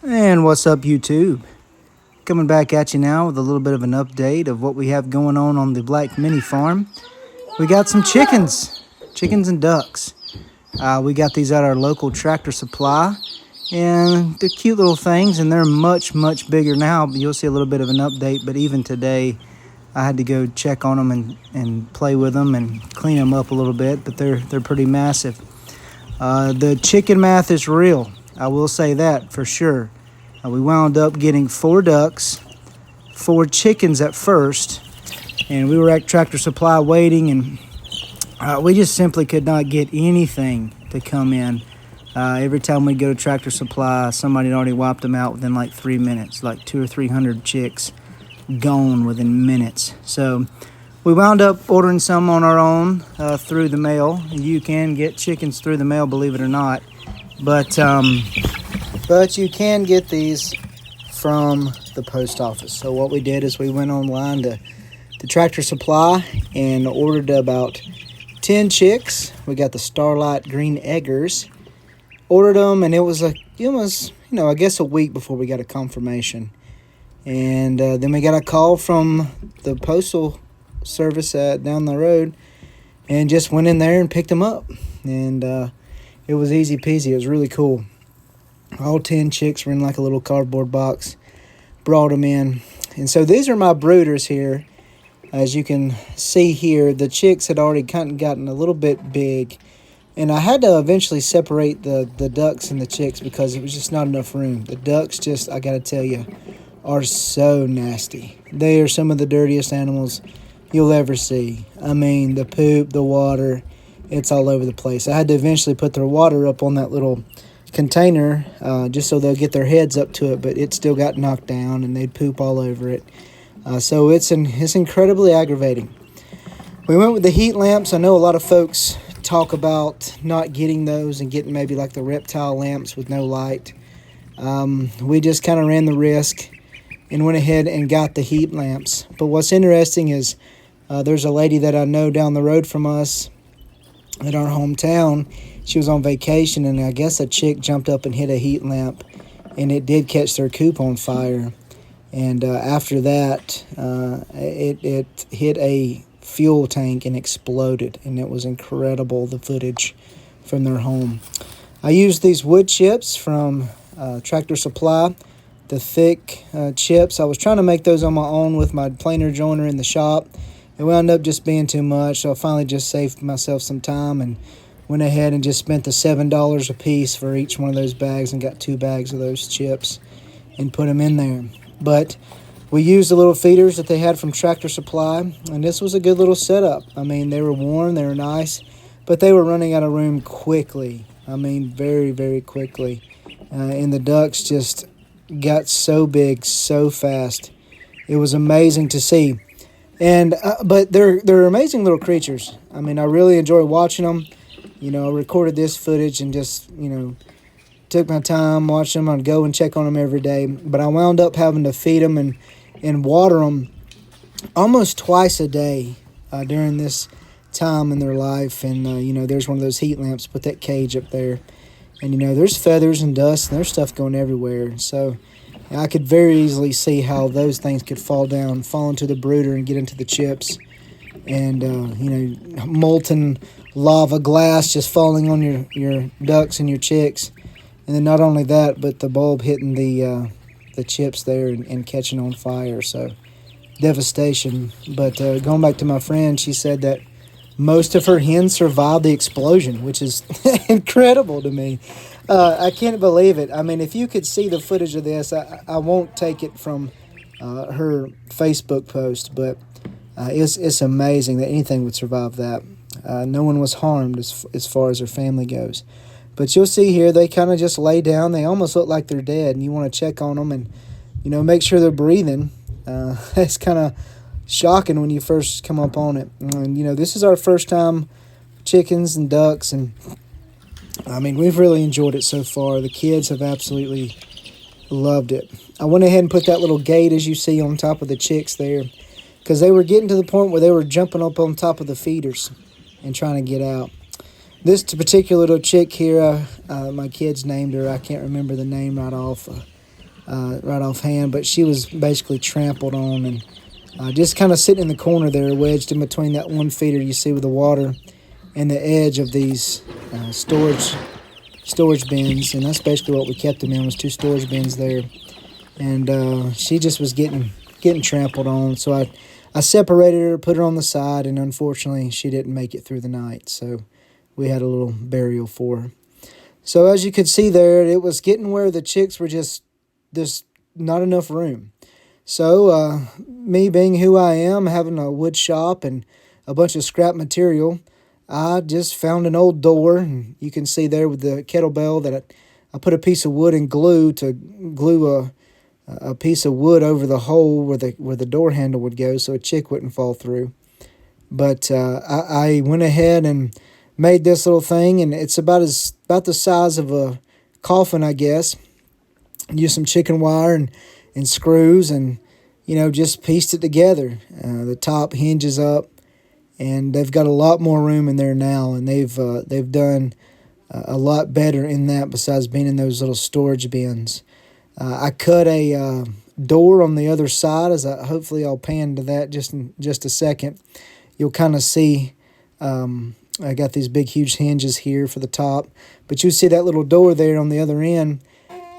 And what's up, YouTube? Coming back at you now with a little bit of an update of what we have going on the Black Mini Farm. We got some chickens and ducks. We got these at our local Tractor Supply, and they're cute little things, and they're much bigger now. You'll see a little bit of an update, but even today, I had to go check on them and play with them and clean them up a little bit, but they're pretty massive. The chicken math is real. I will say that for sure. We wound up getting 4 ducks, 4 chickens at first, and we were at Tractor Supply waiting, and we just simply could not get anything to come in. Every time we go to Tractor Supply, somebody had already wiped them out within like 3 minutes, like 200 or 300 chicks gone within minutes. So we wound up ordering some on our own through the mail. You can get chickens through the mail, believe it or not, but you can get these from the post office. So what we did is we went online to Tractor Supply and ordered about 10 chicks. We got the Starlight Green Eggers. Ordered them, and it was I guess a week before we got a confirmation. And then we got a call from the postal service down the road, and just went in there and picked them up. And it was easy peasy. It was really cool. All 10 chicks were in like a little cardboard box. Brought them in. And so these are my brooders here. As you can see here, the chicks had already kind of gotten a little bit big. And I had to eventually separate the ducks and the chicks because it was just not enough room. The ducks just, I got to tell you, are so nasty. They are some of the dirtiest animals you'll ever see. I mean, the poop, the water, it's all over the place. I had to eventually put their water up on that little container just so they'll get their heads up to it, but it still got knocked down and they'd poop all over it. So it's incredibly aggravating. We went with the heat lamps. I know a lot of folks talk about not getting those and getting maybe like the reptile lamps with no light. We just kind of ran the risk and went ahead and got the heat lamps. But what's interesting is there's a lady that I know down the road from us in our hometown. She was on vacation, and I guess a chick jumped up and hit a heat lamp, and it did catch their coop on fire. And after that, it hit a fuel tank and exploded, and it was incredible, the footage from their home. I used these wood chips from Tractor Supply, the thick chips. I was trying to make those on my own with my planer joiner in the shop. It wound up just being too much, so I finally just saved myself some time and went ahead and just spent the $7 a piece for each one of those bags and got 2 bags of those chips and put them in there. But we used the little feeders that they had from Tractor Supply, and this was a good little setup. I mean, they were warm, they were nice, but they were running out of room quickly. I mean, very quickly. And the ducks just got so big so fast. It was amazing to see. And but they're amazing little creatures. I mean, I really enjoy watching them. I recorded this footage and just, took my time watching them. I'd go and check on them every day. But I wound up having to feed them and water them almost twice a day during this time in their life. And, there's one of those heat lamps. Put that cage up there. And, there's feathers and dust and there's stuff going everywhere. So I could very easily see how those things could fall into the brooder and get into the chips. And, molten lava glass just falling on your ducks and your chicks. And then not only that, but the bulb hitting the chips there and catching on fire. So devastation. But going back to my friend, she said that most of her hens survived the explosion, which is incredible to me. I can't believe it. I mean, if you could see the footage of this, I won't take it from her Facebook post, but it's amazing that anything would survive that. No one was harmed as far as their family goes. But you'll see here, they kind of just lay down. They almost look like they're dead, and you want to check on them and, make sure they're breathing. It's kind of shocking when you first come up on it. And, this is our first time chickens and ducks, and, I mean, we've really enjoyed it so far. The kids have absolutely loved it. I went ahead and put that little gate, as you see, on top of the chicks there, because they were getting to the point where they were jumping up on top of the feeders and trying to get out. This particular little chick here, my kids named her. I can't remember the name right off. right offhand, but she was basically trampled on and just kind of sitting in the corner there, wedged in between that one feeder you see with the water and the edge of these storage bins, and that's basically what we kept them in, was 2 storage bins there. And she just was getting trampled on, so I separated her, put her on the side, and unfortunately she didn't make it through the night, so we had a little burial for her. So as you could see there, it was getting where the chicks were just not enough room. So me being who I am, having a wood shop and a bunch of scrap material, I just found an old door, and you can see there with the kettlebell that I put a piece of wood and glue to glue a piece of wood over the hole where the door handle would go, so a chick wouldn't fall through. But I went ahead and made this little thing, and it's about the size of a coffin, I guess. Used some chicken wire and screws, and just pieced it together. The top hinges up, and they've got a lot more room in there now, and they've done a lot better in that, besides being in those little storage bins. I cut a door on the other side, hopefully I'll pan to that in just a second. You'll kind of see I got these big huge hinges here for the top, but you see that little door there on the other end.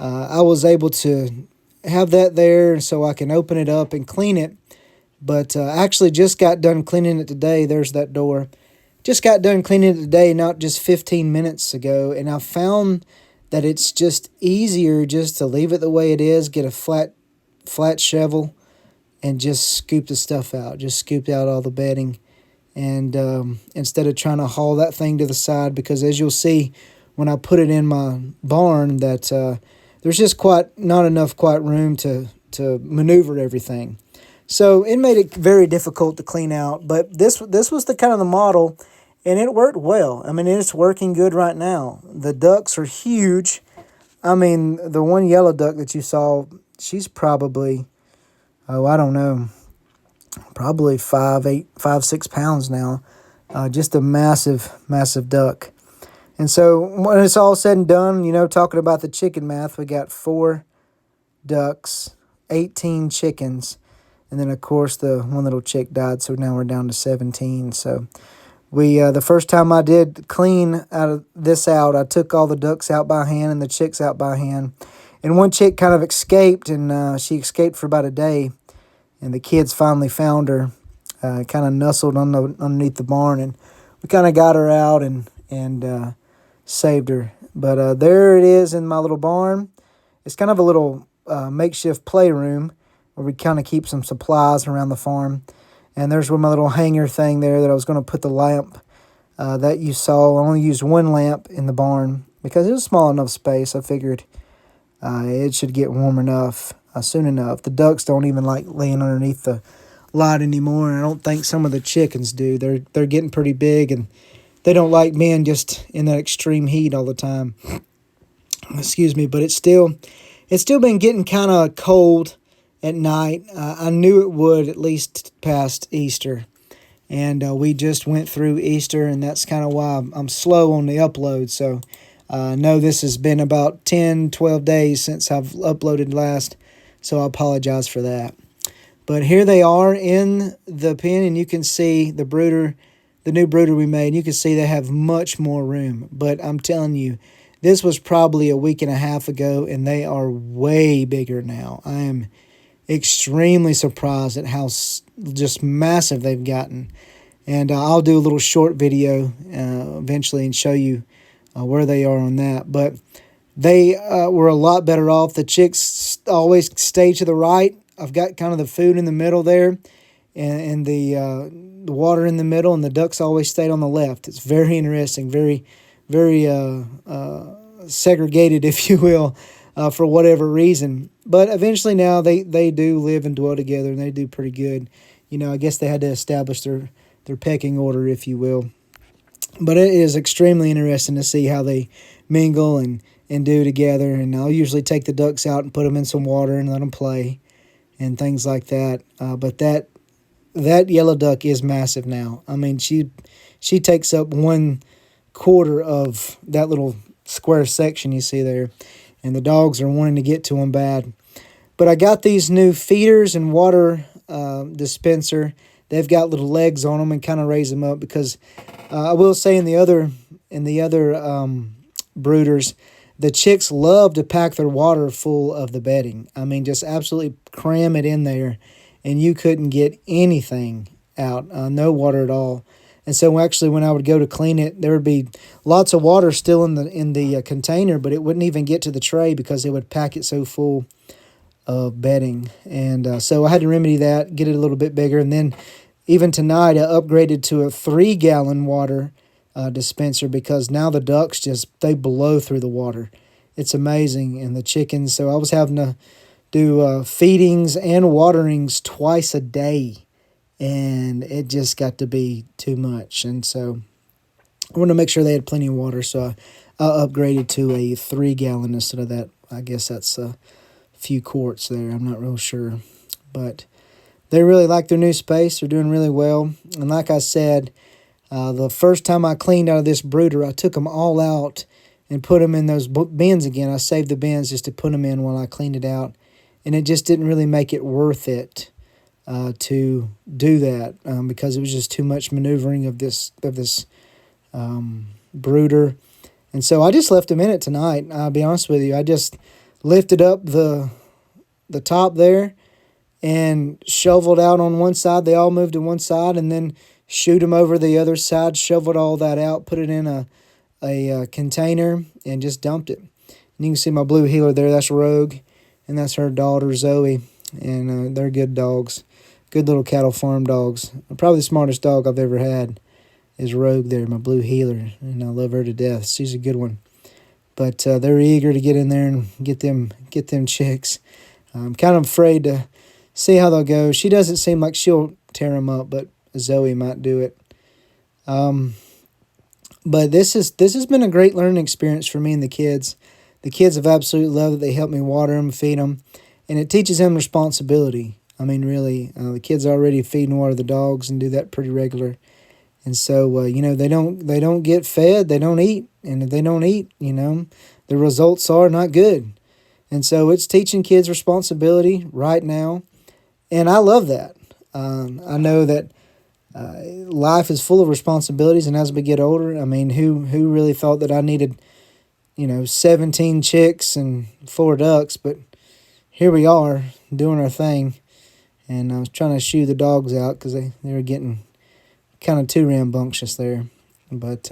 I was able to have that there so I can open it up and clean it, but actually just got done cleaning it today. There's that door. Just got done cleaning it today, not just 15 minutes ago, and I found that it's just easier just to leave it the way it is, get a flat shovel, and just scoop the stuff out. Just scoop out all the bedding, and instead of trying to haul that thing to the side, because as you'll see when I put it in my barn, that there's just not enough room to maneuver everything. So it made it very difficult to clean out, but this was the kind of the model, and it worked well. I mean, it's working good right now. The ducks are huge. I mean, the one yellow duck that you saw, she's probably, I don't know, probably 5-6 pounds now. Just a massive duck. And so when it's all said and done, talking about the chicken math, we got 4 ducks, 18 chickens, and then of course the one little chick died, so now we're down to 17. So we the first time I did clean this out, I took all the ducks out by hand and the chicks out by hand. And one chick kind of escaped, and she escaped for about a day. And the kids finally found her, kind of nestled underneath the barn, and we kind of got her out and saved her. But there it is in my little barn. It's kind of a little makeshift playroom where we kind of keep some supplies around the farm. And there's where my little hanger thing there that I was going to put the lamp that you saw. I only used 1 lamp in the barn because it was small enough space. I figured it should get warm enough soon enough. The ducks don't even like laying underneath the light anymore, and I don't think some of the chickens do. They're getting pretty big, and they don't like being just in that extreme heat all the time. Excuse me, but it's still been getting kind of cold at night. I knew it would, at least past Easter, and we just went through Easter, and that's kind of why I'm slow on the upload. So I know this has been about 10-12 days since I've uploaded last, so I apologize for that. But here they are in the pen, and you can see the brooder, the new brooder we made. You can see they have much more room, but I'm telling you, this was probably a week and a half ago, and they are way bigger now. I am extremely surprised at how just massive they've gotten. And I'll do a little short video eventually and show you where they are on that. But they were a lot better off. The chicks always stay to the right. I've got kind of the food in the middle there, and the water in the middle, and the ducks always stayed on the left. It's very interesting, very segregated, if you will, for whatever reason. But eventually now they do live and dwell together, and they do pretty good. I guess they had to establish their pecking order, if you will. But it is extremely interesting to see how they mingle and do together. And I'll usually take the ducks out and put them in some water and let them play and things like that. But that yellow duck is massive now. I mean, she takes up 1/4 of that little square section you see there. And the dogs are wanting to get to them bad. But I got these new feeders and water dispenser. They've got little legs on them and kind of raise them up because I will say in the other brooders, the chicks love to pack their water full of the bedding. I mean, just absolutely cram it in there, and you couldn't get anything out, no water at all. And so actually, when I would go to clean it, there would be lots of water still in the container, but it wouldn't even get to the tray because they would pack it so full of bedding. And so I had to remedy that, get it a little bit bigger, and then even tonight I upgraded to a 3-gallon water dispenser because now the ducks they blow through the water. It's amazing. And the chickens, so I was having to do feedings and waterings twice a day, and it just got to be too much. And so I wanted to make sure they had plenty of water, so I upgraded to a 3-gallon instead of that. I guess that's a few quarts there. I'm not real sure, but they really like their new space. They're doing really well. And like I said, the first time I cleaned out of this brooder, I took them all out and put them in those bins again. I saved the bins just to put them in while I cleaned it out, and it just didn't really make it worth it to do that because it was just too much maneuvering of this brooder. And so I just left them in it tonight. I'll be honest with you. I just lifted up the top there and shoveled out on one side. They all moved to one side, and then shoot them over the other side, shoveled all that out, put it in a container, and just dumped it. And you can see my blue heeler there. That's Rogue, and that's her daughter, Zoe. And they're good dogs. Good little cattle farm dogs. Probably the smartest dog I've ever had is Rogue there, my blue heeler. And I love her to death. She's a good one. But they're eager to get in there and get them chicks. I'm kind of afraid to see how they'll go. She doesn't seem like she'll tear them up, but Zoe might do it. But this has been a great learning experience for me and the kids. The kids have absolutely loved it. They help me water them, feed them, and it teaches them responsibility. I mean, really, the kids already feed and water the dogs and do that pretty regular. And so, they don't get fed, they don't eat. And if they don't eat, the results are not good. And so it's teaching kids responsibility right now. And I love that. I know that life is full of responsibilities. And as we get older, I mean, who really thought that I needed, 17 chicks and 4 ducks? But here we are doing our thing. And I was trying to shoo the dogs out because they were getting kind of too rambunctious there. But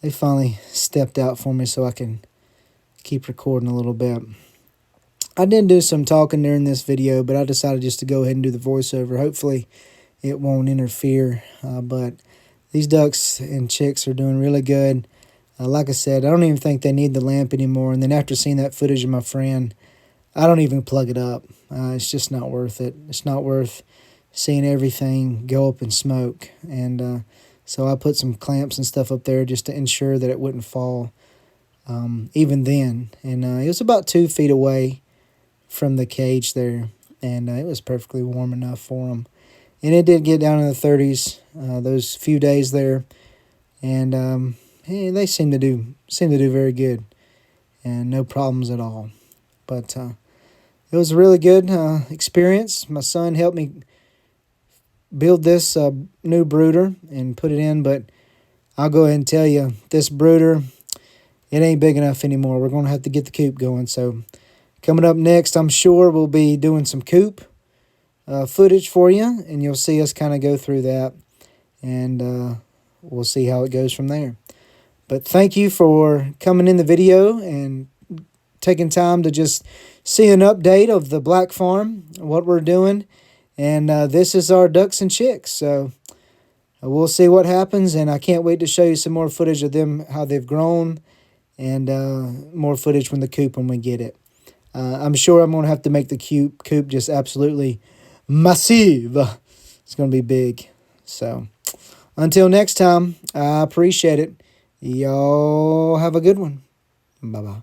they finally stepped out for me so I can keep recording a little bit. I did do some talking during this video, but I decided just to go ahead and do the voiceover. Hopefully it won't interfere. But these ducks and chicks are doing really good. Like I said, I don't even think they need the lamp anymore. And then after seeing that footage of my friend, I don't even plug it up. It's just not worth it. It's not worth seeing everything go up in smoke. And so I put some clamps and stuff up there just to ensure that it wouldn't fall even then. And it was about 2 feet away from the cage there. And it was perfectly warm enough for them. And it did get down in the 30s those few days there. And they seem to do very good. And no problems at all. But it was a really good experience. My son helped me build this new brooder and put it in, but I'll go ahead and tell you, this brooder, it ain't big enough anymore. We're going to have to get the coop going. So coming up next, I'm sure we'll be doing some coop footage for you, and you'll see us kind of go through that, and we'll see how it goes from there. But thank you for coming in the video and taking time to just see an update of the Black Farm, what we're doing. And this is our ducks and chicks. So we'll see what happens. And I can't wait to show you some more footage of them, how they've grown, and more footage from the coop when we get it. I'm sure I'm going to have to make the coop just absolutely massive. It's going to be big. So until next time, I appreciate it. Y'all have a good one. Bye-bye.